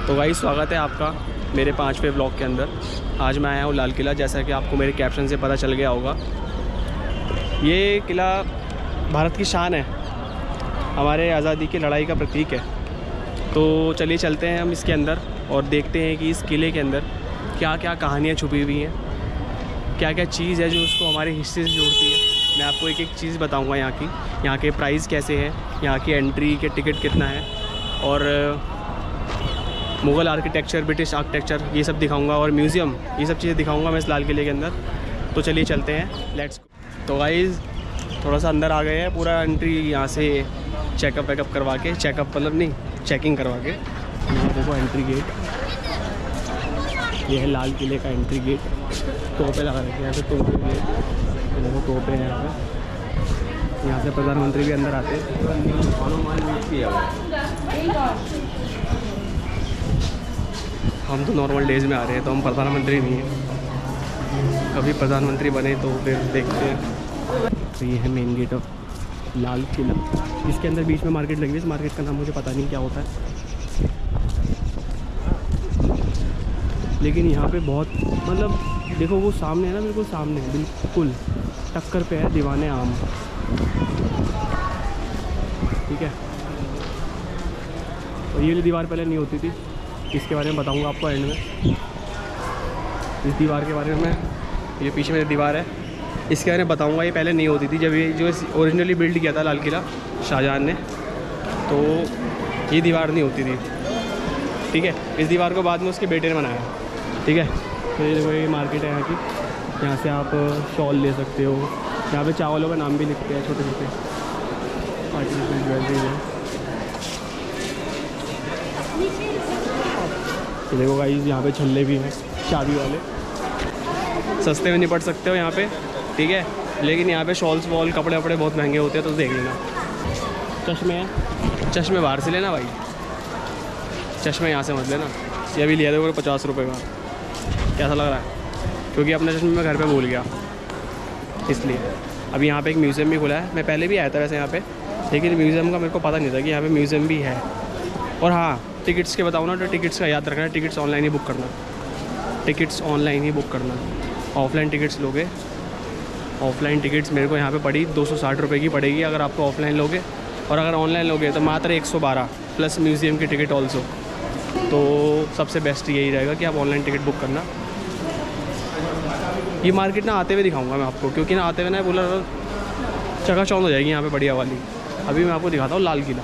तो भाई स्वागत है आपका मेरे 5वें ब्लॉग के अंदर। आज मैं आया हूँ लाल किला। जैसा कि आपको मेरे कैप्शन से पता चल गया होगा, ये किला भारत की शान है, हमारे आज़ादी की लड़ाई का प्रतीक है। तो चलिए चलते हैं हम इसके अंदर और देखते हैं कि इस किले के अंदर क्या क्या कहानियाँ छुपी हुई हैं, क्या क्या चीज़ है जो उसको हमारे हिस्से से जोड़ती है। मैं आपको एक एक चीज़ बताऊँगा यहाँ के प्राइस कैसे हैं, यहाँ की एंट्री के टिकट कितना है, और मुग़ल आर्किटेक्चर, ब्रिटिश आर्किटेक्चर, ये सब दिखाऊंगा, और म्यूज़ियम, ये सब चीज़ें दिखाऊंगा मैं इस लाल किले के अंदर। तो चलिए चलते हैं, लेट्स गो। तो गाइस थोड़ा सा अंदर आ गए हैं, पूरा एंट्री यहाँ से चेकअप वेकअप करवा के, चेकअप मतलब नहीं, चेकिंग करवा के। यहाँ देखो एंट्री गेट, ये है लाल किले का एंट्री गेट। तोपे लगा रखे हैं यहाँ पे, तोपे गेट, देखो तोपे हैं यहाँ पे। यहाँ से प्रधानमंत्री भी अंदर आते हैं। हम तो नॉर्मल डेज़ में आ रहे हैं, तो हम प्रधानमंत्री नहीं हैं। कभी प्रधानमंत्री बने तो फिर देखते हैं। तो ये है main gate of Lal Qila. इसके अंदर बीच में मार्केट लगी है, इस मार्केट का नाम मुझे पता नहीं क्या होता है, लेकिन यहाँ पे बहुत मतलब देखो वो सामने है ना, बिल्कुल सामने है, बिल्कुल टक्कर पे है दीवाने आम। ठीक है, और ये वाली दीवार पहले नहीं होती थी, इसके बारे में बताऊंगा आपको एंड में। इस दीवार के बारे में, ये पीछे मेरी दीवार है, इसके बारे में बताऊंगा। ये पहले नहीं होती थी, जब ये जो ओरिजिनली बिल्ड किया था लाल किला शाहजहाँ ने, तो ये दीवार नहीं होती थी। ठीक है, इस दीवार को बाद में उसके बेटे ने बनाया। ठीक है, तो ये देखो ये मार्केट है यहाँ की, यहाँ से आप शॉल ले सकते हो। यहाँ पे चावलों का नाम भी लिखते हैं, छोटे छोटे आर्टिफिशियल ज्वेलरी है। ये देखो गाइस यहाँ पे छल्ले भी हैं, चाबी वाले, सस्ते में निपट सकते हो यहाँ पे। ठीक है, लेकिन यहाँ पे शॉल्स वॉल कपड़े वपड़े बहुत महंगे होते हैं, तो देख लेना। चश्मे हैं, चश्मे बाहर से लेना भाई, चश्मे यहाँ से मत लेना। ये अभी लिया देखो 50 रुपये का, कैसा लग रहा है? क्योंकि अपना चश्मे मैं घर पे भूल गया, इसलिए। अभी यहाँ पे एक म्यूज़ियम भी खुला है, मैं पहले भी आया था वैसे यहाँ पे, लेकिन म्यूज़ियम का मेरे को पता नहीं था कि यहाँ पे म्यूज़ियम भी है। और हाँ, टिकट्स के बताऊँ ना, तो टिकट्स का याद रखना, टिकट्स ऑनलाइन ही बुक करना, टिकट्स ऑनलाइन ही बुक करना। ऑफलाइन टिकट्स लोगे, ऑफलाइन टिकट्स मेरे को यहाँ पे पड़ी 260 रुपये की पड़ेगी अगर आपको ऑफलाइन लोगे, और अगर ऑनलाइन लोगे तो मात्र 112 प्लस म्यूज़ियम की टिकट ऑल्सो। तो सबसे बेस्ट यही रहेगा कि आप ऑनलाइन टिकट बुक करना। ये मार्केट ना आते हुए दिखाऊंगा मैं आपको, क्योंकि ना आते हुए ना बोला चकाचौंध हो जाएगी यहाँ पे बढ़िया वाली। अभी मैं आपको दिखाता हूँ लाल किला,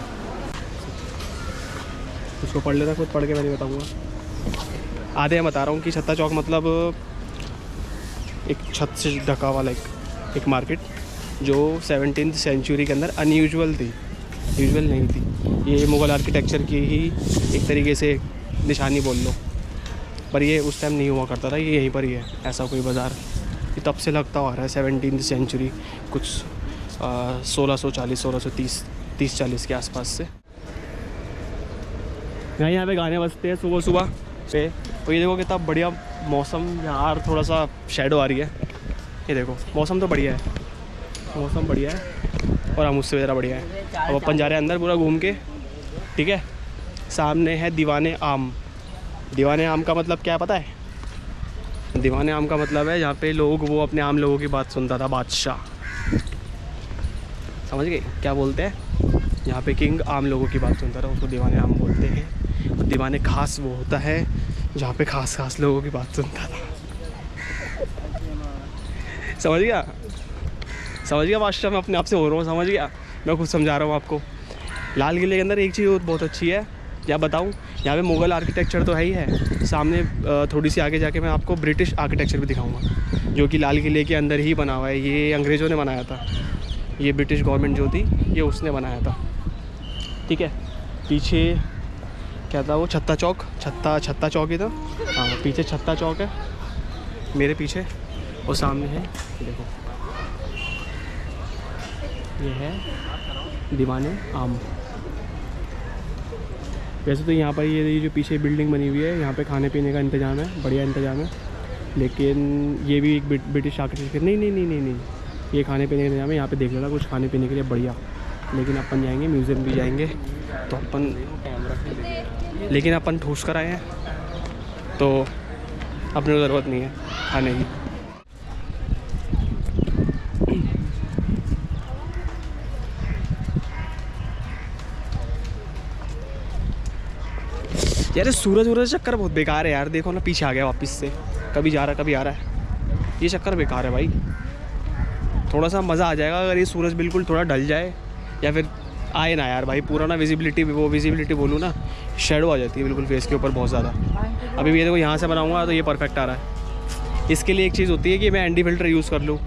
उसको पढ़ लेना, खुद पढ़ के मैं नहीं बताऊँगा। आधे मैं बता रहा हूँ कि छत्ता चौक मतलब एक छत से ढका वाला एक मार्केट, जो 17वीं सेंचुरी के अंदर अनयूजुअल थी, यूजुअल नहीं थी। ये मुग़ल आर्किटेक्चर की ही एक तरीके से निशानी बोल लो, पर ये उस टाइम नहीं हुआ करता था, ये यहीं पर ही है ऐसा कोई बाज़ार। ये तब से लगता हुआ रहा है 17वीं सेंचुरी, कुछ 1640 1630 30-40 के आसपास से। यहाँ पे गाने बजते हैं सुबह सुबह पे। और ये देखो कितना बढ़िया मौसम, यार थोड़ा सा शैडो आ रही है। ये देखो मौसम तो बढ़िया है, मौसम बढ़िया है, और हम उससे ज़रा बढ़िया है। अब अपन जा रहे हैं अंदर पूरा घूम के। ठीक है, सामने है दीवाने आम। दीवाने आम का मतलब क्या है पता है? दीवाने आम का मतलब है जहाँ पे लोग वो अपने आम लोगों की बात सुनता था, बादशाह। समझ गए क्या बोलते हैं? यहाँ पे किंग आम लोगों की बात सुनता था, उसको दीवाने आम बोलते हैं। और दीवाने खास वो होता है जहाँ पे खास लोगों की बात सुनता था। समझ गया? समझ गया बादशाह, मैं अपने आप से हो रहा हूँ, समझ गया? मैं खुद समझा रहा हूँ आपको। लाल किले के अंदर एक चीज़ बहुत अच्छी है, क्या बताऊँ, यहाँ पे मुग़ल आर्किटेक्चर तो है ही है, सामने थोड़ी सी आगे जाके मैं आपको ब्रिटिश आर्किटेक्चर भी दिखाऊंगा, जो कि लाल किले के अंदर ही बना हुआ है। ये अंग्रेज़ों ने बनाया था, ये ब्रिटिश गवर्नमेंट जो थी ये उसने बनाया था। ठीक है, पीछे क्या था वो, छत्ता चौक ही था। हाँ, पीछे छत्ता चौक है मेरे पीछे, और सामने है देखो, ये है दीवाने आम। वैसे तो यहाँ पर ये जो पीछे बिल्डिंग बनी हुई है, यहाँ पे खाने पीने का इंतज़ाम है, बढ़िया इंतज़ाम है, लेकिन ये भी एक ब्रिटिश आर्किटेक्चर नहीं, ये खाने पीने का इंतजाम है। यहाँ पे देख लेना कुछ खाने पीने के लिए बढ़िया, लेकिन अपन जाएंगे म्यूज़ियम भी जाएंगे। तो अपन लेकिन अपन ठूस कर आए हैं तो अपने को ज़रूरत नहीं है खाने की। यार सूरज चक्कर बहुत बेकार है यार। देखो ना पीछे आ गया वापस से, कभी जा रहा है कभी आ रहा है। ये चक्कर बेकार है भाई। थोड़ा सा मज़ा आ जाएगा अगर ये सूरज बिल्कुल थोड़ा ढल जाए या फिर आए ना यार भाई। पूरा ना विजिबिलिटी बोलूँ ना, शेडो आ जाती है बिल्कुल फेस के ऊपर बहुत ज़्यादा। अभी भी ये देखो यहाँ से बनाऊँगा तो ये परफेक्ट आ रहा है। इसके लिए एक चीज़ होती है कि मैं एनडी फ़िल्टर यूज़ कर लूँ।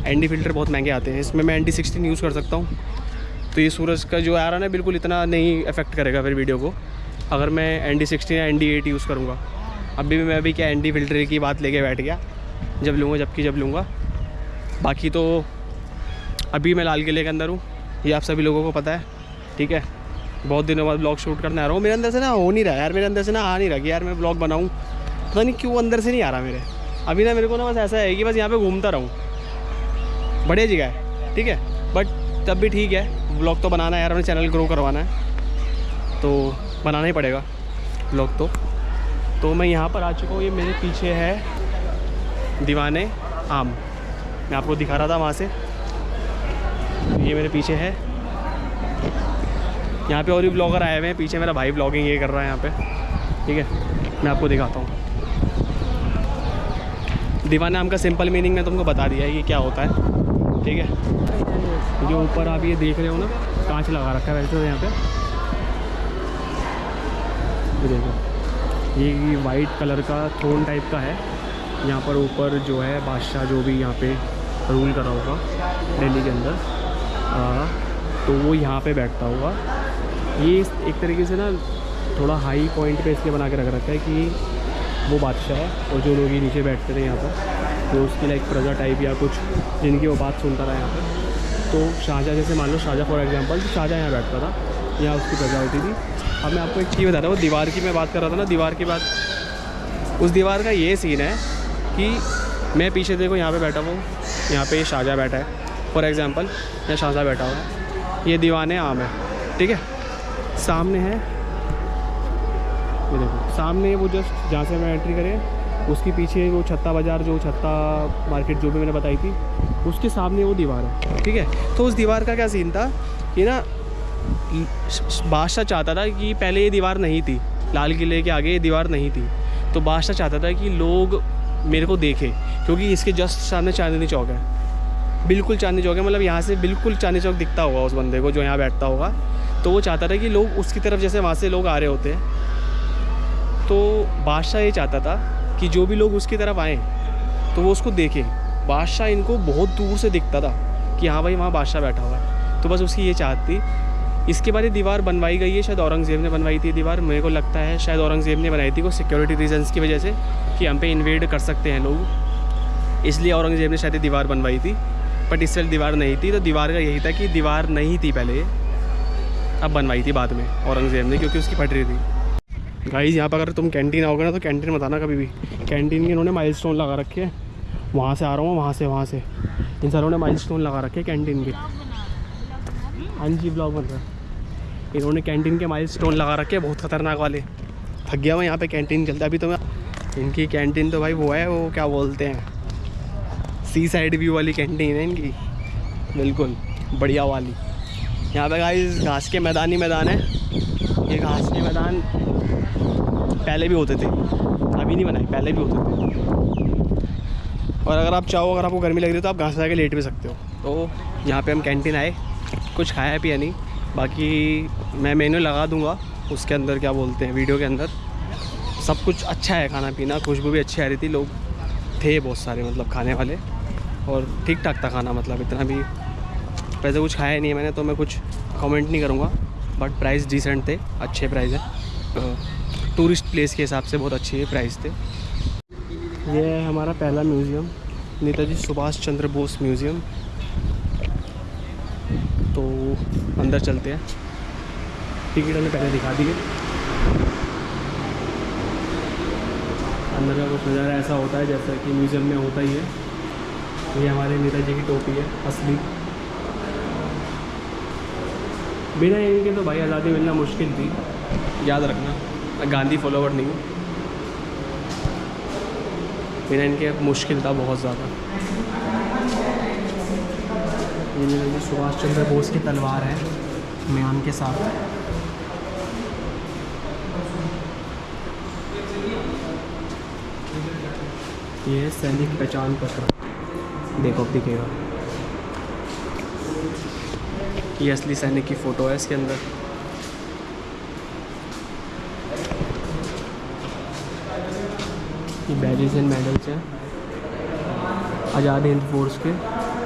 एनडी फ़िल्टर बहुत महंगे आते हैं, इसमें मैं ND16 यूज़ कर सकता हूँ। तो ये सूरज का जो आ रहा है ना बिल्कुल इतना नहीं अफेक्ट करेगा फिर वीडियो को, अगर मैं ND16 या ND8 यूज़ करूँगा। अभी भी मैं भी क्या एनडी फ़िल्टर की बात लेके बैठ गया, जब लूँगा। बाकी तो अभी मैं लाल किले के अंदर हूँ, ये आप सभी लोगों को पता है, ठीक है। बहुत दिनों बाद ब्लॉग शूट करने आ रहा हूँ। मेरे अंदर से ना हो नहीं रहा यार, मेरे अंदर से ना आ नहीं रहा कि यार मैं ब्लॉग बनाऊँ। पता नहीं क्यों अंदर से नहीं आ रहा मेरे। अभी ना मेरे को ना बस ऐसा है कि बस यहाँ पे घूमता रहूँ। बढ़िया जगह है, ठीक है, बट तब भी ठीक है। ब्लॉग तो बनाना है यार, अपने चैनल ग्रो करवाना है तो बनाना ही पड़ेगा ब्लॉग तो मैं यहाँ पर आ चुका हूँ। ये मेरे पीछे है दीवाने आम, मैं आपको दिखा रहा था वहाँ से। ये मेरे पीछे है, यहाँ पे और भी ब्लॉगर आए हुए हैं। पीछे मेरा भाई ब्लॉगिंग ये कर रहा है यहाँ पे, ठीक है। मैं आपको दिखाता हूँ। दीवाने आम का सिंपल मीनिंग मैं तुमको बता दिया है ये क्या होता है, ठीक है। जो ऊपर आप ये देख रहे हो ना, कांच लगा रखा है वैसे तो यहाँ पे, ये देखो ये वाइट कलर का थ्रोन टाइप का है। यहाँ पर ऊपर जो है बादशाह जो भी यहाँ पे रूल कर रहा होगा दिल्ली के अंदर, तो वो यहाँ पे बैठता होगा। ये एक तरीके से ना थोड़ा हाई पॉइंट पे इसलिए बना के रख रखा है कि वो बादशाह है और जो लोग ये नीचे बैठते थे यहाँ पर तो उसकी लाइक प्रजा टाइप या कुछ जिनकी वो बात सुनता रहा यहाँ पर। तो शाहजहाँ जैसे मान लो शाहजहाँ फॉर एग्जांपल, तो शाहजहाँ यहाँ बैठता था, यहाँ उसकी प्रजा होती थी। अब मैं आपको एक चीज़ बता रहा हूँ, दीवार की मैं बात कर रहा था ना, दीवार की बात, उस दीवार का ये सीन है कि मैं पीछे देखो यहाँ पे बैठा हूँ, यहाँ पे शाहजहाँ बैठा है फॉर एग्जांपल, यहाँ शाहजहाँ बैठा हुआ है, ये दीवाने आम है, ठीक है। सामने है ये देखो, सामने वो जस्ट जहाँ से मैं एंट्री करें उसके पीछे वो छत्ता बाज़ार, जो छत्ता मार्केट जो भी मैंने बताई थी, उसके सामने वो दीवार है, ठीक है। तो उस दीवार का क्या सीन था कि ना बादशाह चाहता था कि पहले ये दीवार नहीं थी, लाल किले के आगे ये दीवार नहीं थी। तो बादशाह चाहता था कि लोग मेरे को देखें, क्योंकि इसके जस्ट सामने चांदनी चौक है, बिल्कुल चांदनी चौक है, मतलब यहाँ से बिल्कुल चांदनी चौक दिखता होगा उस बंदे को जो यहाँ बैठता होगा। तो वो चाहता था कि लोग उसकी तरफ, जैसे वहाँ से लोग आ रहे होते हैं, तो बादशाह ये चाहता था कि जो भी लोग उसकी तरफ आएँ तो वो उसको देखें। बादशाह इनको बहुत दूर से दिखता था कि हाँ भाई वहाँ बादशाह बैठा हुआ है, तो बस उसकी ये चाहत थी। इसके बाद ये दीवार बनवाई गई है, शायद औरंगज़ेब ने बनवाई थी दीवार, मेरे को लगता है शायद औरंगज़ेब ने बनाई थी को सिक्योरिटी रीजंस की वजह से कि हम पे इन्वेड कर सकते हैं लोग, इसलिए औरंगज़ेब ने शायद दीवार बनवाई थी। बट इस वक्त दीवार नहीं थी, तो दीवार का यही था कि दीवार नहीं थी पहले, अब बनवाई थी बाद में औरंगज़ेब ने, क्योंकि उसकी फट रही थी। गाइस यहाँ पर अगर तुम कैंटीन आओगे ना तो कैंटीन बताना कभी भी। कैंटीन के इन्होंने माइलस्टोन लगा रखे हैं, वहाँ से आ रहा हूँ, वहाँ से इन सारों ने माइलस्टोन लगा रखे हैं कैंटीन के। हाँ जी ब्लॉग बन रहा है। इन्होंने कैंटीन के माइलस्टोन लगा रखे हैं बहुत ख़तरनाक वाले। थक गया मैं यहाँ पे कैंटीन चलता अभी तो मैं। इनकी कैंटीन तो भाई वो है, वो क्या बोलते हैं, सी साइड व्यू वाली कैंटीन है इनकी, बिल्कुल बढ़िया वाली। यहाँ पे गाइस घास के मैदान ही मैदान है। ये घास के मैदान पहले भी होते थे, अभी नहीं बनाए, पहले भी होते थे। और अगर आप चाहो, अगर आपको गर्मी लग रही है तो आप घास लगा के लेट भी सकते हो। तो यहाँ पे हम कैंटीन आए, कुछ खाया पिया नहीं, बाकी मैं मेन्यू लगा दूँगा उसके अंदर, क्या बोलते हैं, वीडियो के अंदर। सब कुछ अच्छा है, खाना पीना, खुशबू भी अच्छी आ रही थी, लोग थे बहुत सारे मतलब खाने वाले, और ठीक ठाक था खाना, मतलब इतना भी वैसे कुछ खाया नहीं है मैंने, तो मैं कुछ कमेंट नहीं करूँगा। बट प्राइस डिसेंट थे, अच्छे प्राइस है, टूरिस्ट प्लेस के हिसाब से बहुत अच्छे प्राइस थे। ये है हमारा पहला म्यूज़ियम, नेताजी सुभाष चंद्र बोस म्यूज़ियम। तो अंदर चलते हैं, टिकट हमें पहले दिखा दिए। अंदर का कुछ नज़ारा ऐसा होता है जैसा कि म्यूज़ियम में होता ही है। ये हमारे नेताजी की टोपी है असली। बिना इनके तो भाई आज़ादी मिलना मुश्किल थी, याद रखना। मैं गांधी फॉलोवर नहीं हूँ, बिना इनके मुश्किल था बहुत ज़्यादा। ये मेरे सुभाष चंद्र बोस की तलवार है म्यान के साथ। ये है सैनिक पहचान पत्र, देखो अब दिखेगा। ये असली सैनिक की फ़ोटो है इसके अंदर। ये बैजेस एंड मेडल्स हैं आज़ाद हिंद फोर्स के।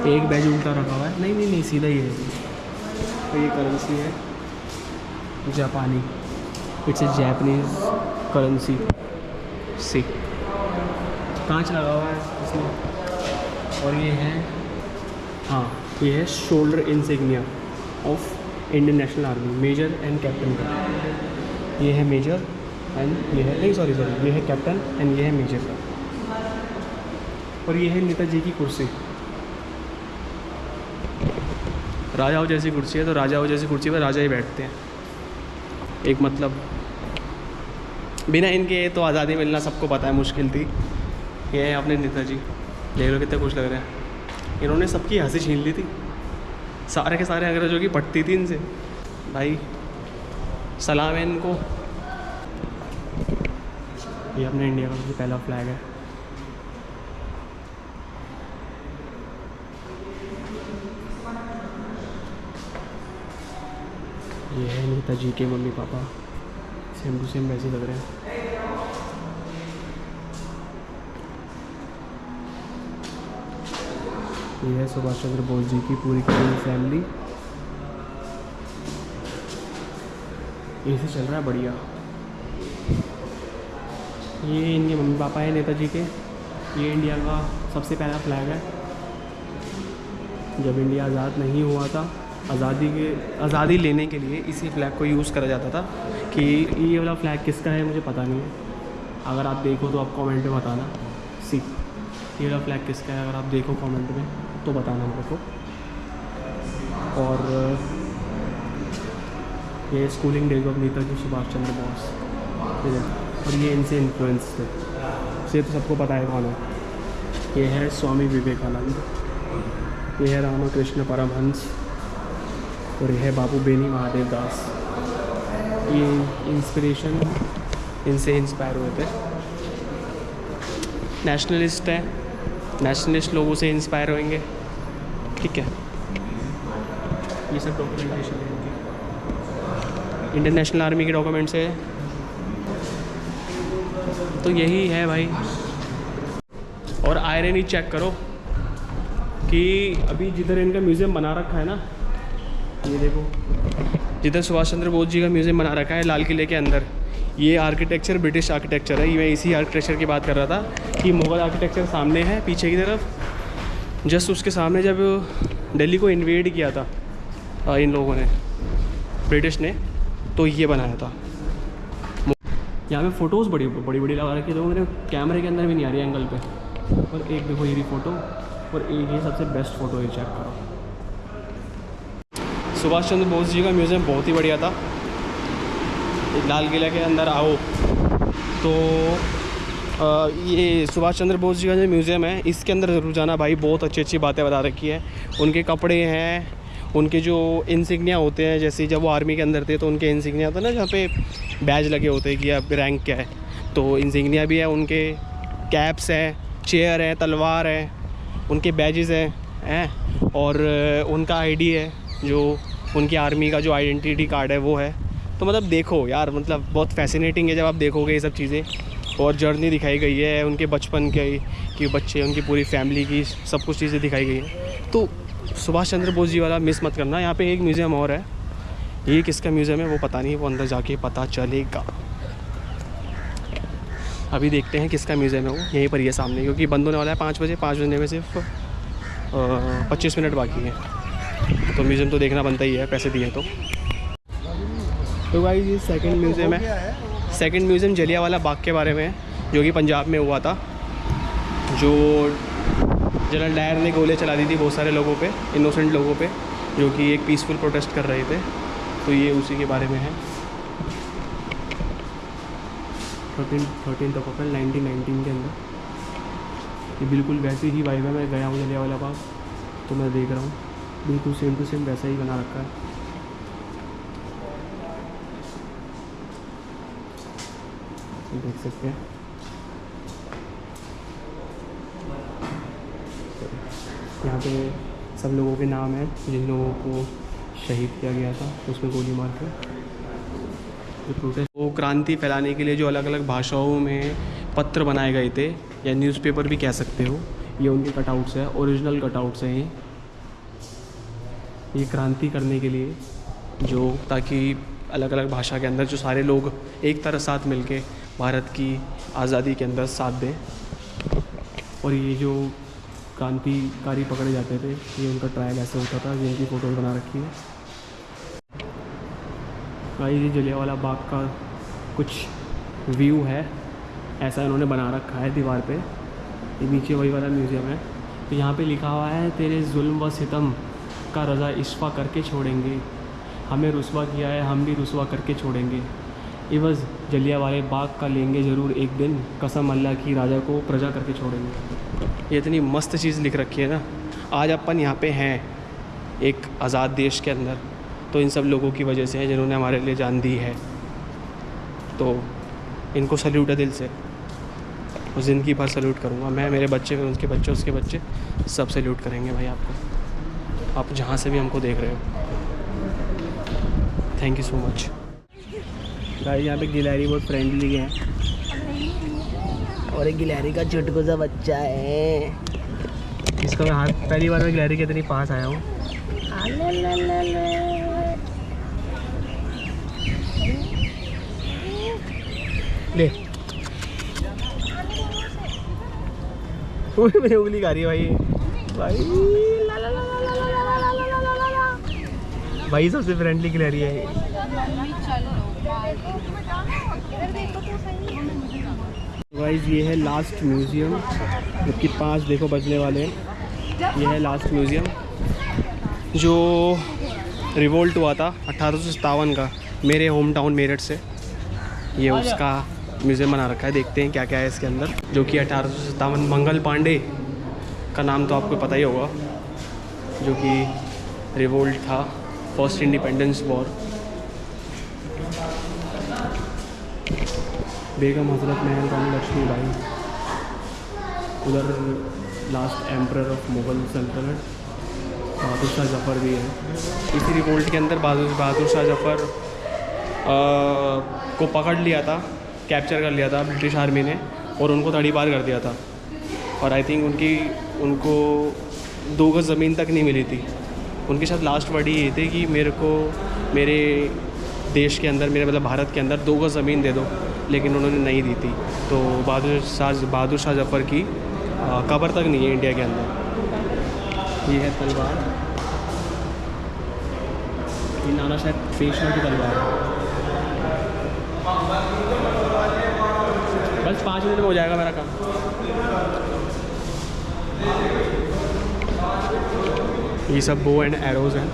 एक बैज उल्टा रखा हुआ है, नहीं सीधा ही है। तो ये करेंसी है जापानी, इट्स ए जैपनीज़ करेंसी। सी कांच लगा हुआ है इसमें। और ये है, हाँ ये है shoulder insignia of Indian National Army, major and captain का। ये है मेजर एंड ये है, नहीं सॉरी ये है कैप्टन एंड ये है मेजर का। और ये है नेताजी की कुर्सी, राजाओं जैसी कुर्सी है। तो राजाओं जैसी कुर्सी पर राजा ही बैठते हैं। एक मतलब बिना इनके तो आज़ादी मिलना सबको पता है मुश्किल थी। ये है अपने नेताजी, देख लो कितने खुश लग रहे हैं। इन्होंने सबकी हंसी छीन ली थी, सारे के सारे अंग्रेजों की पटती थी इनसे। भाई सलाम है इनको। ये अपने इंडिया का सबसे पहला फ्लैग है। ये है नेताजी के mummy papa, same to same वैसे लग रहे हैं। ये है सुभाष चंद्र बोस जी की पूरी फैमिली। ऐसे चल रहा है बढ़िया। ये इनके मम्मी पापा हैं नेताजी के। ये इंडिया का सबसे पहला फ्लैग है। जब इंडिया आज़ाद नहीं हुआ था, आज़ादी लेने के लिए इसी फ्लैग को यूज़ करा जाता था। कि ये वाला फ्लैग किसका है मुझे पता नहीं है, अगर आप देखो तो आप कमेंट में बताना। ये वाला फ्लैग किसका है, अगर आप देखो कमेंट में तो बताना मेरे को। और ये schooling days of Netaji Subhash Chandra Bose, ठीक है। और ये इनसे इन्फ्लुएंस थे, ये तो सबको पता है कौन है। ये है स्वामी विवेकानंद, ये है रामकृष्ण परमहंस, और यह है बाबू बेनी महादेव दास। ये इंस्पिरेशन इनसे इंस्पायर हुए थे। नेशनलिस्ट है, नेशनलिस्ट लोगों से इंस्पायर होंगे, ठीक है। ये सब डॉक्यूमेंटेशन है इनकी, इंडियन नेशनल आर्मी के डॉक्यूमेंट्स है। तो यही है भाई। और आयरनी चेक करो कि अभी जिधर इनका म्यूज़ियम बना रखा है ना, ये देखो जिधर सुभाष चंद्र बोस जी का म्यूज़ियम बना रखा है लाल किले के अंदर, ये आर्किटेक्चर ब्रिटिश आर्किटेक्चर है। ये मैं इसी आर्किटेक्चर की बात कर रहा था कि मुग़ल आर्किटेक्चर सामने है पीछे की तरफ। जस्ट उसके सामने जब दिल्ली को इन्वेड किया था इन लोगों ने, ब्रिटिश ने, तो ये बनाया था। यहाँ पे फ़ोटोज़ बड़ी बड़ी लगा रखी है, तो मेरे कैमरे के अंदर भी नहीं आ रही एंगल पे। और एक देखो ये भी फ़ोटो, और एक ये सबसे बेस्ट फ़ोटो ये चेक करो। सुभाष चंद्र बोस जी का म्यूज़ियम बहुत ही बढ़िया था। लाल किला के अंदर आओ तो ये सुभाष चंद्र बोस जी का जो म्यूज़ियम है इसके अंदर ज़रूर जाना भाई। बहुत अच्छी अच्छी बातें बता रखी है। उनके कपड़े हैं, उनके जो इंसिग्निया होते हैं, जैसे जब वो आर्मी के अंदर थे तो उनके इंसिग्निया होते हैं ना, जहाँ पे बैज लगे होते हैं कि अब रैंक क्या है, तो इंसिग्निया भी है उनके। कैप्स हैं, चेयर है, तलवार है, उनके बैजेस हैं, और उनका आईडी है, जो उनकी आर्मी का जो आइडेंटिटी कार्ड है वो है। तो मतलब देखो यार, मतलब बहुत फैसिनेटिंग है जब आप देखोगे ये सब चीज़ें। और जर्नी दिखाई गई है उनके बचपन के, कि बच्चे, उनकी पूरी फैमिली की सब कुछ चीज़ें दिखाई गई हैं। तो सुभाष चंद्र बोस जी वाला मिस मत करना। यहाँ पे एक म्यूज़ियम और है, ये किसका म्यूज़ियम है वो पता नहीं, वो अंदर जाके पता चलेगा। अभी देखते हैं किसका म्यूज़ियम है वो। यहीं पर ही है सामने, क्योंकि बंद होने वाला है 5 बजे। 5 बजने में सिर्फ 25 मिनट बाकी हैं, तो म्यूज़ियम तो देखना बनता ही है, पैसे दिए तो भाई ये सेकंड म्यूज़ियम है। सेकंड म्यूज़ियम जलियांवाला बाग के बारे में है, जो कि पंजाब में हुआ था। जो जनरल डायर ने गोलियां चला दी थी बहुत सारे लोगों पे, इनोसेंट लोगों पे, जो कि एक पीसफुल प्रोटेस्ट कर रहे थे। तो ये उसी के बारे में है। 13 अप्रैल 1919 के अंदर। ये बिल्कुल वैसी ही वाइब है। मैं गया हूँ जलियांवाला बाग, तो मैं देख रहा हूँ बिल्कुल सेम टू सेम वैसा ही बना रखा है। देख सकते हैं यहाँ पे सब लोगों के नाम हैं जिन लोगों को शहीद किया गया था उसमें गोली मार के। वो क्रांति फैलाने के लिए जो अलग अलग भाषाओं में पत्र बनाए गए थे या न्यूज़पेपर भी कह सकते हो, ये उनके कटआउट्स है, ओरिजिनल कटआउट्स हैं ये क्रांति करने के लिए, जो ताकि अलग अलग भाषा के अंदर जो सारे लोग एक तरह साथ मिलके भारत की आज़ादी के अंदर साथ दें। और ये जो क्रांतिकारी पकड़े जाते थे ये उनका ट्रायल ऐसे होता था, जिनकी फ़ोटोज़ बना रखी है। भाई ये जलियांवाला बाग का कुछ व्यू है, ऐसा इन्होंने बना रखा है दीवार पे। ये नीचे वही वाला म्यूज़ियम है। तो यहाँ पे लिखा हुआ है, तेरे जुल्म व सितम का रज़ा इश्फ़ा करके छोड़ेंगे, हमें रुस्वा किया है हम भी रुस्वा करके छोड़ेंगे, इवज़ जलियांवाले बाग का लेंगे ज़रूर एक दिन, कसम अल्लाह की राजा को प्रजा करके छोड़ेंगे। ये इतनी मस्त चीज़ लिख रखी है ना। आज अपन यहाँ पे हैं एक आज़ाद देश के अंदर, तो इन सब लोगों की वजह से है जिन्होंने हमारे लिए जान दी है। तो इनको सल्यूट है दिल से, और ज़िंदगी भर सल्यूट करूँगा मैं, मेरे बच्चे, उसके बच्चे, उसके बच्चे सब सल्यूट करेंगे भाई आपको, आप जहाँ से भी हमको देख रहे हो। थैंक यू सो मच भाई। यहाँ पे गिलहरी बहुत फ्रेंडली है, और एक गिलहरी का चुटकू सा बच्चा है। इसका मैं हाथ पहली बार में गिलहरी के इतनी पास आया हूँ। ले मेरी उंगली खा रही है भाई। भाई सबसे फ्रेंडली गिलहरी है। गाइस ये है लास्ट म्यूज़ियम, जबकि 5 देखो बजने वाले हैं। ये है लास्ट म्यूज़ियम जो रिवोल्ट हुआ था 1857 का मेरे होम टाउन मेरठ से। ये उसका म्यूज़ियम बना रखा है, देखते हैं क्या क्या है इसके अंदर। जो कि 1857 मंगल पांडे का नाम तो आपको पता ही होगा, जो कि रिवोल्ट था, फर्स्ट इंडिपेंडेंस वॉर। बेगम हज़रत महल रानी लक्ष्मीबाई, उधर लास्ट एम्परर ऑफ मुग़ल सल्तनत बहादुर शाह जफ़र भी है। इसी रिवोल्ट के अंदर बहादुर शाह जफ़र को पकड़ लिया था, कैप्चर कर लिया था ब्रिटिश आर्मी ने, और उनको तड़ी पार कर दिया था। और आई थिंक उनको 2 गज़ ज़मीन तक नहीं मिली थी। उनके साथ लास्ट वर्ड ये थे कि मेरे को मेरे देश के अंदर, मेरे मतलब भारत के अंदर 2 गज़ ज़मीन दे दो, लेकिन उन्होंने नहीं दी थी। तो बहादुर शाह जफ़र की कब्र तक नहीं है इंडिया के अंदर। ये है तलवार, ये नाना शायद पेशवा की तलवार है। बस 5 मिनट में हो जाएगा मेरा काम। ये सब बो एंड एरोज़ हैं।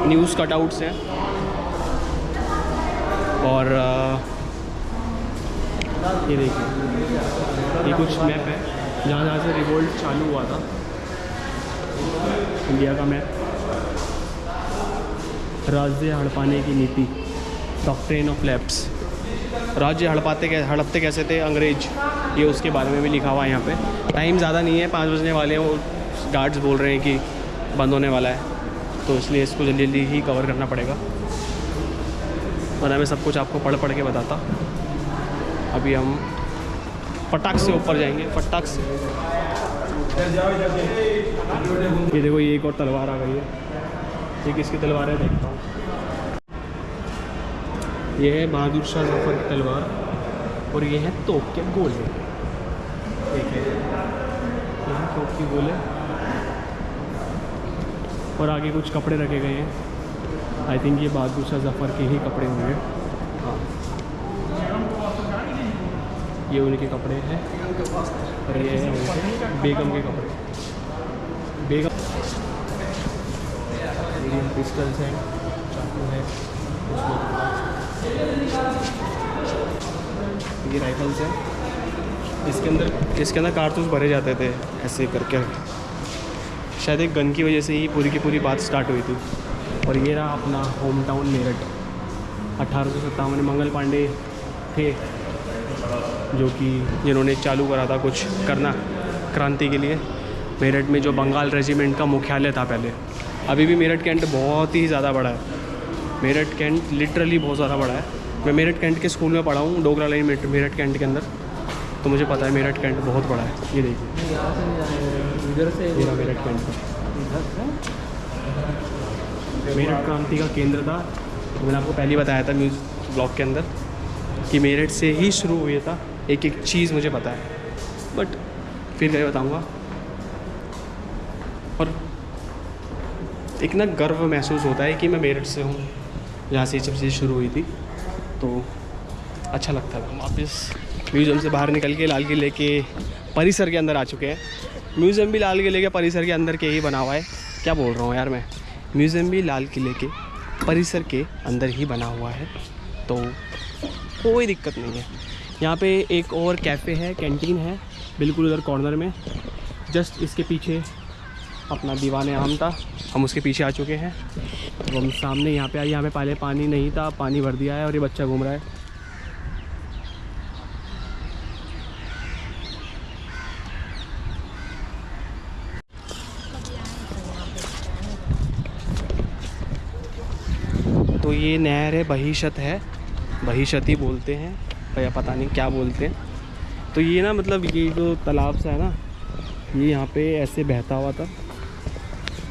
न्यूज़ कटआउट्स हैं, और ये देखिए, ये कुछ मैप है जहाँ जहाँ से रिवोल्ट चालू हुआ था, इंडिया का मैप। राज्य हड़पाने की नीति, डॉक्ट्रिन ऑफ लैप्स, राज्य हड़पते कैसे थे अंग्रेज, ये उसके बारे में भी लिखा हुआ है यहाँ पे। टाइम ज़्यादा नहीं है, 5 बजने वाले हैं, वो गार्ड्स बोल रहे हैं कि बंद होने वाला है, तो इसलिए इसको जल्दी जल्दी ही कवर करना पड़ेगा, वरना मैं सब कुछ आपको पढ़ के बताता। अभी हम फटाक से ऊपर जाएंगे, फटाक से। ये देखो, ये एक और तलवार आ गई है। ये किसकी तलवार है देखता हूँ। ये है बहादुर शाह जफ़र की तलवार, और ये है तोप के गोले। देखिए, ये है तोप के गोले, और आगे कुछ कपड़े रखे गए हैं। आई थिंक ये बहादुर शाह जफ़र के ही कपड़े होंगे। हाँ, ये उनके कपड़े हैं और ये है उनके बेगम के कपड़े। बेगम पिस्टल्स हैं, चाकू है, ये राइफल्स हैं। इसके अंदर कारतूस भरे जाते थे ऐसे करके। शायद एक गन की वजह से ही पूरी की पूरी बात स्टार्ट हुई थी। और ये रहा अपना होम टाउन मेरठ। 1857 में मंगल पांडे थे जो कि जिन्होंने चालू करा था कुछ करना क्रांति के लिए। मेरठ में जो बंगाल रेजिमेंट का मुख्यालय था पहले। अभी भी मेरठ कैंट बहुत ही ज़्यादा बड़ा है। मेरठ कैंट लिटरली बहुत ज़्यादा बड़ा है। मैं मेरठ कैंट के स्कूल में पढ़ा हूँ, डोगरा लाइन मेरठ कैंट के अंदर, तो मुझे पता है मेरठ कैंट बहुत बड़ा है। ये देखिए इधर से मेरठ कैंट का मेरठ क्रांति का केंद्र था। तो मैंने आपको पहले ही बताया था ब्लॉग के अंदर कि मेरठ से ही शुरू हुआ था। एक एक चीज़ मुझे पता है, बट फिर क्या बताऊँगा। और एक ना गर्व महसूस होता है कि मैं मेरठ से हूँ, जहाँ से ये सब चीज़ शुरू हुई थी, तो अच्छा लगता है। वापस म्यूज़ियम से बाहर निकल के लाल किले के परिसर के अंदर आ चुके हैं। म्यूज़ियम भी लाल किले के परिसर के अंदर के ही बना हुआ है। क्या बोल रहा हूँ यार मैं, म्यूज़ियम भी लाल किले के परिसर के अंदर ही बना हुआ है, तो कोई दिक्कत नहीं है। यहाँ पे एक और कैफ़े है, कैंटीन है, बिल्कुल उधर कॉर्नर में। जस्ट इसके पीछे अपना दीवाने आम था, हम उसके पीछे आ चुके हैं। तो हम सामने यहाँ पे आए। यहाँ पे पहले पानी नहीं था, पानी भर दिया है और ये बच्चा घूम रहा है। तो ये नहर है, बहीशत है, बहीशती बोलते हैं या पता नहीं क्या बोलते हैं। तो ये ना मतलब ये जो तालाब सा है ना, ये यहाँ पे ऐसे बहता हुआ था।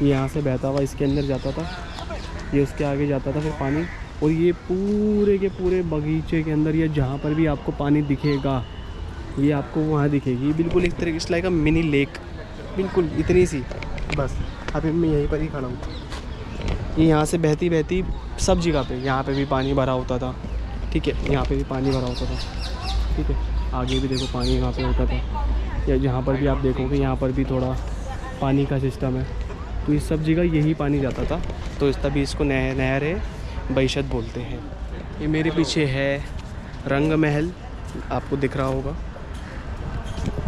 ये यहाँ से बहता हुआ इसके अंदर जाता था, ये उसके आगे जाता था फिर पानी। और ये पूरे के पूरे बगीचे के अंदर या जहाँ पर भी आपको पानी दिखेगा, ये आपको वहाँ दिखेगी। बिल्कुल एक तरीके से लाइक मिनी लेक, बिल्कुल इतनी सी बस। अभी मैं यहीं पर ही खड़ा हूँ। ये यहाँ से बहती बहती सब जगह पे, यहाँ पे भी पानी भरा होता था, ठीक है, यहाँ पे भी पानी भरा होता था, ठीक है, आगे भी देखो पानी यहाँ पे होता था, या जहाँ पर भी आप देखोगे यहाँ पर भी थोड़ा पानी का सिस्टम है। तो इस सब जगह यही पानी जाता था, तो इस तभी इसको नहर है बहीशत बोलते हैं। ये मेरे पीछे है रंग महल, आपको दिख रहा होगा,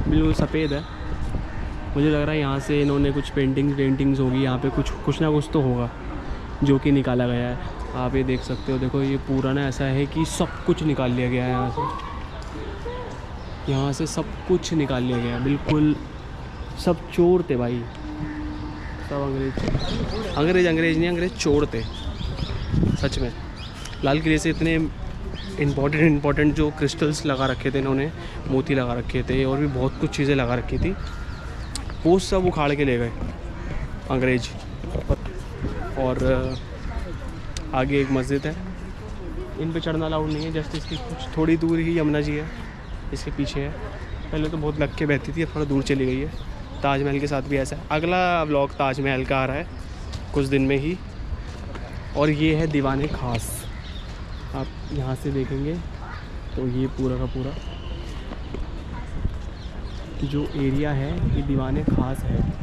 बिल्कुल सफ़ेद है। मुझे लग रहा है यहाँ से इन्होंने कुछ पेंटिंग्स होगी, यहाँ पे कुछ ना कुछ तो होगा जो कि निकाला गया है। आप ये देख सकते हो, देखो ये पूरा ना ऐसा है कि सब कुछ निकाल लिया गया है यहाँ से सब कुछ निकाल लिया गया है। बिल्कुल सब चोर थे भाई, सब अंग्रेज चोर थे सच में। लाल किले से इतने इम्पोर्टेंट जो क्रिस्टल्स लगा रखे थे इन्होंने, मोती लगा रखे थे और भी बहुत कुछ चीज़ें लगा रखी थी, वो सब उखाड़ के ले गए अंग्रेज। और आगे एक मस्जिद है, इन पे चढ़ना अलाउड नहीं है। जस्ट इसकी कुछ थोड़ी दूर ही यमुना जी है, इसके पीछे है। पहले तो बहुत लग के बहती थी, अब थोड़ा दूर चली गई है। ताजमहल के साथ भी ऐसा है। अगला व्लॉग ताजमहल का आ रहा है कुछ दिन में ही। और ये है दीवाने खास, आप यहाँ से देखेंगे तो ये पूरा का पूरा जो एरिया है ये दीवाने खास है।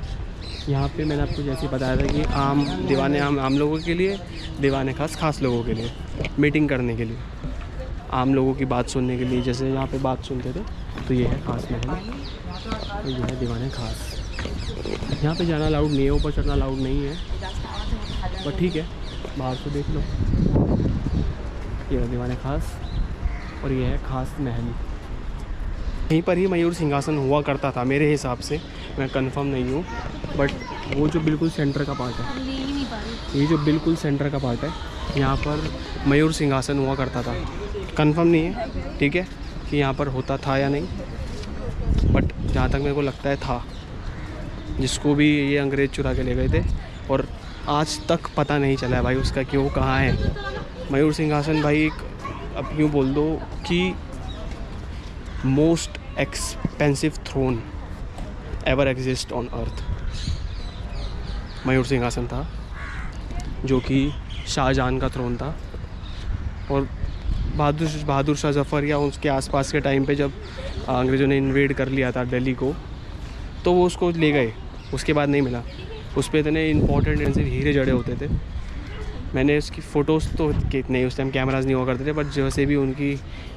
यहाँ पे मैंने आपको जैसे बताया था कि दीवाने आम लोगों के लिए, दीवाने खास लोगों के लिए, मीटिंग करने के लिए, आम लोगों की बात सुनने के लिए, जैसे यहाँ पे बात सुनते थे। तो ये है खास महल, तो ये है दीवाने खास। यहाँ पे जाना अलाउड नहीं है, ऊपर चढ़ना अलाउड नहीं है, पर ठीक है बाहर से देख लो। ये है दीवाने खास और ये है खास महल। यहीं पर ही मयूर सिंहासन हुआ करता था मेरे हिसाब से, मैं कंफर्म नहीं हूँ, बट वो जो बिल्कुल सेंटर का पार्ट है, ये जो बिल्कुल सेंटर का पार्ट है, यहाँ पर मयूर सिंहासन हुआ करता था। कंफर्म नहीं है, ठीक है, कि यहाँ पर होता था या नहीं, बट जहाँ तक मेरे को लगता है था, जिसको भी ये अंग्रेज़ चुरा के ले गए थे। और आज तक पता नहीं चला है भाई उसका क्यों, कहाँ है मयूर सिंहासन भाई। अब यूँ बोल दो कि most expensive throne ever exist on earth Mayur Singhasan था, जो कि शाहजहां का थ्रोन था। और बहादुर शाह जफ़र या उसके आसपास के टाइम पे जब अंग्रेज़ों ने इन्वेड कर लिया था दिल्ली को, तो वो उसको ले गए, उसके बाद नहीं मिला। उस पर इतने इंपॉर्टेंट हीरे जड़े होते थे। मैंने उसकी फ़ोटोज़ तो नहीं, उस टाइम कैमराज़ नहीं हुआ करते थे, बट जैसे भी उनकी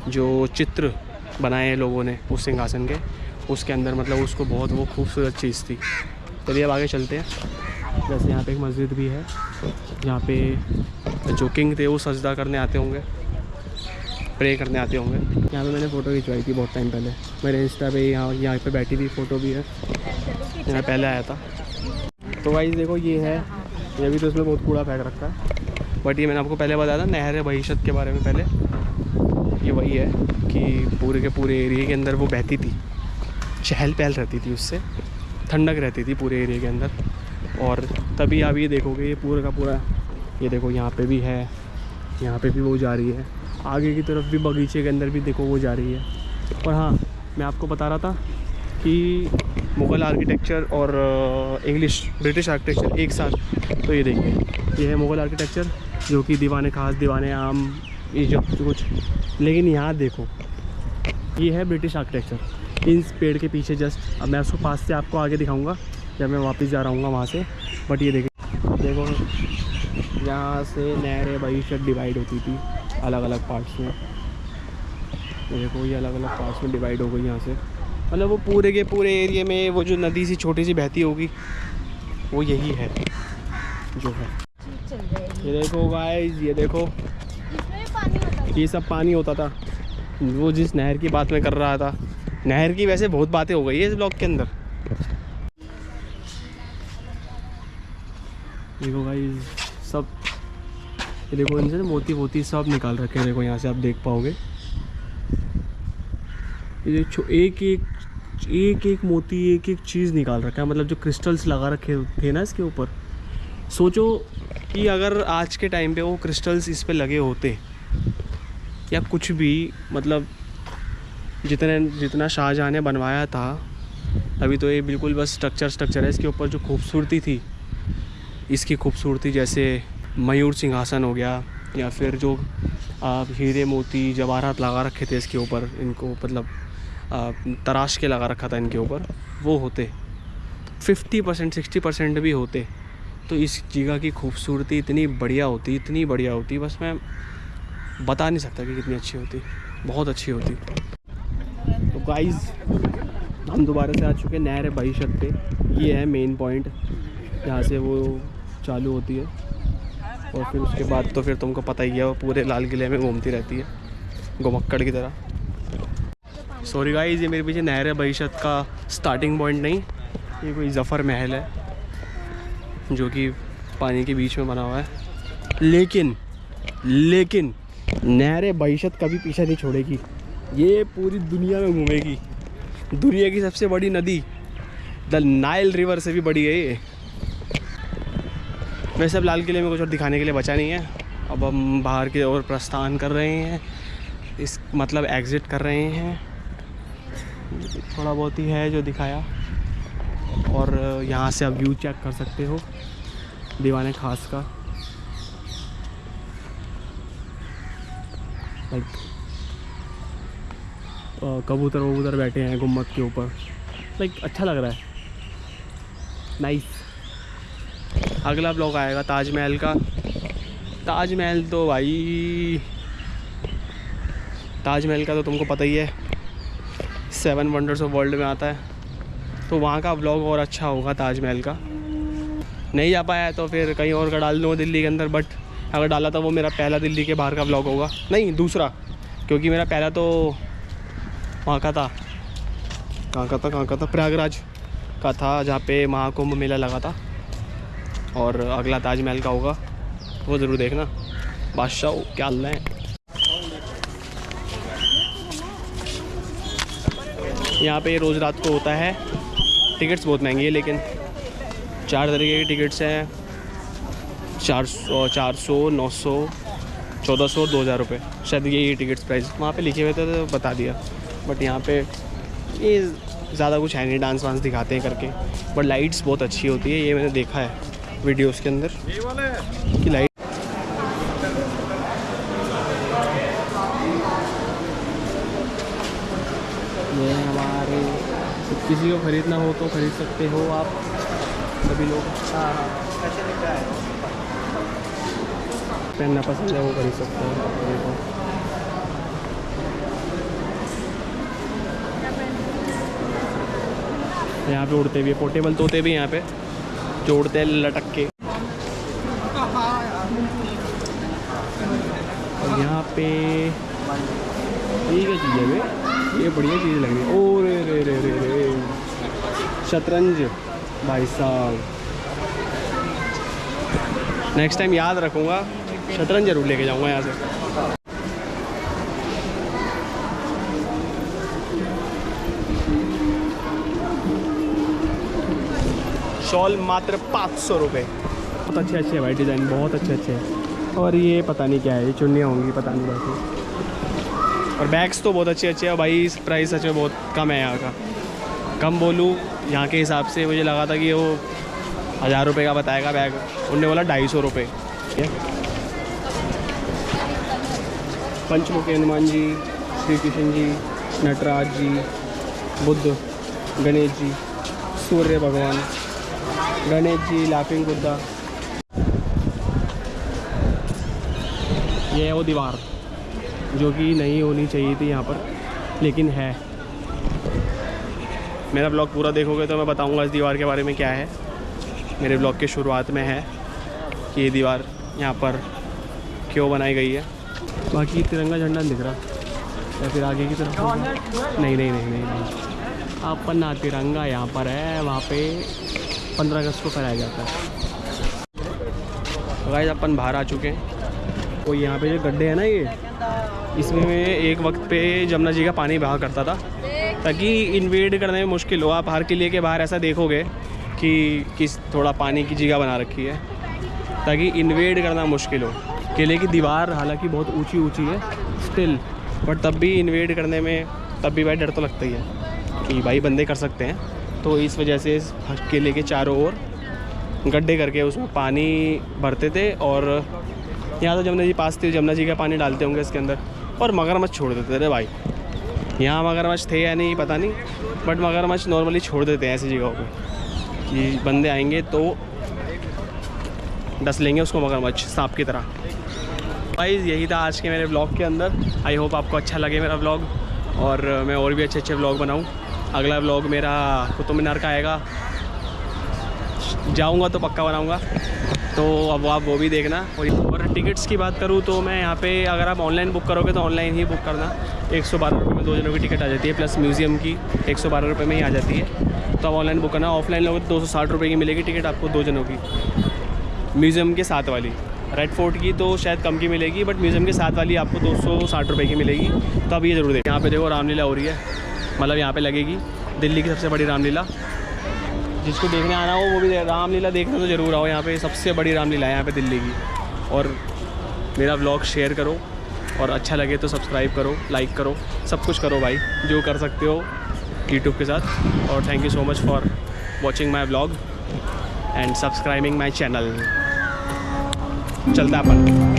जो चित्र बनाए हैं लोगों ने उस सिंहासन के, उसके अंदर मतलब उसको बहुत वो खूबसूरत चीज़ थी। चलिए अब आगे चलते हैं। जैसे यहाँ पे एक मस्जिद भी है, जहाँ पे जो किंग थे वो सजदा करने आते होंगे, प्रे करने आते होंगे। यहाँ पे मैंने फ़ोटो खिंचवाई थी बहुत टाइम पहले, मेरे इंस्टा पे यहाँ पे बैठी हुई फ़ोटो भी है, यहाँ पहले आया था। तो गाइस देखो ये है, ये भी तो इसमें बहुत कूड़ा फेंक रखा है, बट ये मैंने आपको पहले बताया था नहर बहिशत के बारे में। पहले ये वही है कि पूरे के पूरे एरिया के अंदर वो बहती थी, चहल पहल रहती थी, उससे ठंडक रहती थी पूरे एरिया के अंदर। और तभी आप ये देखोगे ये पूरा का पूरा, ये देखो यहाँ पे भी है, यहाँ पे भी वो जा रही है, आगे की तरफ भी बगीचे के अंदर भी देखो वो जा रही है। और हाँ, मैं आपको बता रहा था कि मुग़ल आर्किटेक्चर और इंग्लिश ब्रिटिश आर्किटेक्चर एक साथ, तो ये देखिए ये है मुग़ल आर्किटेक्चर, जो कि दीवाने खास, दीवाने आम, इजिप्ट कुछ। लेकिन यहाँ देखो ये है ब्रिटिश आर्किटेक्चर, इन पेड़ के पीछे जस्ट। अब मैं उसको पास से आपको आगे दिखाऊंगा जब मैं वापस जा रहा हूँ वहाँ से। बट ये देखो यहाँ से नहर बहिशत डिवाइड होती थी अलग अलग पार्ट्स में। ये देखो ये अलग अलग पार्ट्स में डिवाइड हो गई यहाँ से, मतलब वो पूरे के पूरे एरिया में वो जो नदी सी छोटी सी बहती होगी वो यही है जो है। ये देखो गाइस, ये देखो ये सब पानी होता था, वो जिस नहर की बात मैं कर रहा था। नहर की वैसे बहुत बातें हो गई है इस ब्लॉग के अंदर। देखो गाइस सब, ये देखो इनसे मोती वोती सब निकाल रखे हैं, देखो यहाँ से आप देख पाओगे। ये एक एक मोती, एक एक चीज़ निकाल रखा है, मतलब जो क्रिस्टल्स लगा रखे थे ना इसके ऊपर। सोचो कि अगर आज के टाइम पे वो क्रिस्टल्स इस पे लगे होते या कुछ भी, मतलब जितना शाहजहाँ ने बनवाया था, अभी तो ये बिल्कुल बस स्ट्रक्चर है। इसके ऊपर जो खूबसूरती थी, इसकी खूबसूरती जैसे मयूर सिंहासन हो गया, या फिर जो हीरे मोती जवाहरात लगा रखे थे इसके ऊपर, इनको मतलब तराश के लगा रखा था इनके ऊपर, वो होते 50% 60% भी होते, तो इस जगह की खूबसूरती इतनी बढ़िया होती, बस मैं बता नहीं सकता कि कितनी अच्छी होती, बहुत अच्छी होती। तो गाइस हम दोबारा से आ चुके हैं नहर बहिशत पे। ये है मेन पॉइंट जहाँ से वो चालू होती है, और फिर उसके बाद तो फिर तुमको पता ही है वो पूरे लाल किले में घूमती रहती है घुमक्कड़ की तरह। सॉरी गाइस, ये मेरे पीछे नहर बहिशत का स्टार्टिंग पॉइंट नहीं, ये कोई ज़फ़र महल है जो कि पानी के बीच में बना हुआ है। लेकिन नहर बहिशत कभी पीछे नहीं छोड़ेगी, ये पूरी दुनिया में घूमेगी। दुनिया की सबसे बड़ी नदी द नाइल रिवर से भी बड़ी है ये। वैसे अब लाल किले में कुछ और दिखाने के लिए बचा नहीं है। अब हम बाहर की ओर प्रस्थान कर रहे हैं, इस मतलब एग्ज़िट कर रहे हैं। थोड़ा बहुत ही है जो दिखाया, और यहाँ से आप व्यू चेक कर सकते हो दीवाने खास का। लाइक कबूतर बैठे हैं गुम्मद के ऊपर, लाइक अच्छा लग रहा है, नाइस। अगला ब्लॉग आएगा ताजमहल का। ताजमहल तो भाई, ताजमहल का तो तुमको पता ही है 7 वंडर्स ऑफ वर्ल्ड में आता है, तो वहाँ का ब्लॉग और अच्छा होगा ताजमहल का। नहीं जा पाया तो फिर कहीं और का डाल दूँगा दिल्ली के अंदर, बट अगर डाला तो वो मेरा पहला दिल्ली के बाहर का ब्लॉग होगा, नहीं दूसरा, क्योंकि मेरा पहला तो वहाँ का था, कहाँ का था प्रयागराज का था, जहाँ पे महाकुंभ मेला लगा था। और अगला ताजमहल का होगा, वो ज़रूर देखना। बादशाह क्या हाल है। यहाँ पे रोज़ रात को होता है, टिकट्स बहुत महंगी है, लेकिन 4 तरीके की टिकट्स हैं, 400, 900, 1400, 2000 रुपये, शायद ये टिकट्स प्राइस वहाँ पे लिखे हुए थे तो बता दिया। बट यहाँ पे ये ज़्यादा कुछ है नहीं, डांस वांस दिखाते हैं करके, बट लाइट्स बहुत अच्छी होती है, ये मैंने देखा है वीडियोस के अंदर कि लाइट। किसी को ख़रीदना हो तो ख़रीद सकते हो आप सभी लोग। हाँ हाँ पहनना पसंद है वो खरीद सकते हो। देखो यहाँ पे उड़ते भी पोर्टेबल तोते भी यहाँ पे जो उड़ते हैं लटक के। और यहाँ पे ये क्या चीज़ है बे, ये बढ़िया चीज़ लग रही है। ओ रे रे रे रे रे शतरंज भाई साहब, नेक्स्ट टाइम याद रखूँगा, शतरंज जरूर लेके जाऊँगा यहाँ से। शॉल मात्र 500 रुपये। बहुत अच्छे अच्छे है भाई, डिज़ाइन बहुत अच्छे अच्छे हैं। और ये पता नहीं क्या है, ये चुन्नियाँ होंगी पता नहीं बाकी। और बैग्स तो बहुत अच्छे अच्छे हैं भाई। प्राइस सच में बहुत कम है यहाँ का। कम बोलूँ यहाँ के हिसाब से, मुझे लगा था कि वो 1000 रुपये का बताएगा बैग, उनने बोला 250 रुपये। पंचमुखी हनुमान जी, श्री कृष्ण जी, नटराज जी, बुद्ध, गणेश जी, सूर्य भगवान, गणेश जी, लाफिंग बुद्धा। ये है वो दीवार जो कि नहीं होनी चाहिए थी यहाँ पर, लेकिन है। मेरा ब्लॉग पूरा देखोगे तो मैं बताऊँगा इस दीवार के बारे में क्या है। मेरे ब्लॉग के शुरुआत में है कि ये दीवार यहाँ पर क्यों बनाई गई है। बाकी तिरंगा झंडा नहीं दिख रहा, या फिर आगे की तरफ? नहीं नहीं नहीं नहीं, नहीं। अपना तिरंगा यहाँ पर है, वहाँ पे 15 अगस्त को फहराया जाता है। गाइस अपन बाहर आ चुके हैं। तो यहाँ पे जो गड्ढे हैं ना, ये इसमें एक वक्त पे जमुना जी का पानी बहा करता था, ताकि इन्वेड करने में मुश्किल हो। आप बाहर किले के बाहर ऐसा देखोगे कि किस थोड़ा पानी की जगह बना रखी है ताकि इन्वेड करना मुश्किल हो। किले की दीवार हालांकि बहुत ऊंची ऊंची है स्टिल, बट तब भी इन्वेड करने में तब भी भाई डर तो लगता ही है कि भाई बंदे कर सकते हैं। तो इस वजह से किले के चारों ओर गड्ढे करके उसमें पानी भरते थे। और यहाँ तो जमुना जी पास थे, जमुना जी का पानी डालते होंगे इसके अंदर, और मगरमच्छ छोड़ देते थे भाई। यहाँ मगरमच्छ थे या नहीं पता नहीं, बट मगरमच्छ नॉर्मली छोड़ देते हैं ऐसी जगहों पे कि बंदे आएंगे तो डस लेंगे उसको मगरमच्छ सांप की तरह। गाइस यही था आज के मेरे ब्लॉग के अंदर। आई होप आपको अच्छा लगे मेरा ब्लॉग, और मैं और भी अच्छे अच्छे ब्लॉग बनाऊँ। अगला ब्लॉग मेरा कुतुब मीनार का आएगा, जाऊँगा तो पक्का बनाऊँगा, तो अब आप वो भी देखना। और टिकट्स की बात करूँ तो मैं यहाँ पे अगर आप ऑनलाइन बुक करोगे तो ऑनलाइन ही बुक करना। 112 रुपये में 2 जनों की टिकट आ जाती है, प्लस म्यूज़ियम की 112 रुपये में ही आ जाती है। तो आप ऑनलाइन बुक करना। ऑफलाइन लोगे तो 260 रुपये की मिलेगी टिकट आपको 2 जनों की, म्यूज़ियम के साथ वाली। रेड फोर्ट की तो शायद कम की मिलेगी, बट म्यूज़ियम के साथ वाली आपको 260 रुपये की मिलेगी। तो आप ये ज़रूर देखें। यहाँ पे देखो रामलीला हो रही है, मतलब यहाँ पे लगेगी दिल्ली की सबसे बड़ी रामलीला। जिसको देखने आना हो वो भी रामलीला देखने तो ज़रूर आओ। यहाँ पे सबसे बड़ी रामलीला है यहाँ पे दिल्ली की। और मेरा व्लॉग शेयर करो, और अच्छा लगे तो सब्सक्राइब करो, लाइक करो, सब कुछ करो भाई जो कर सकते हो यूट्यूब के साथ। और thank you so much for watching my vlog and subscribing my channel. चलता अपन।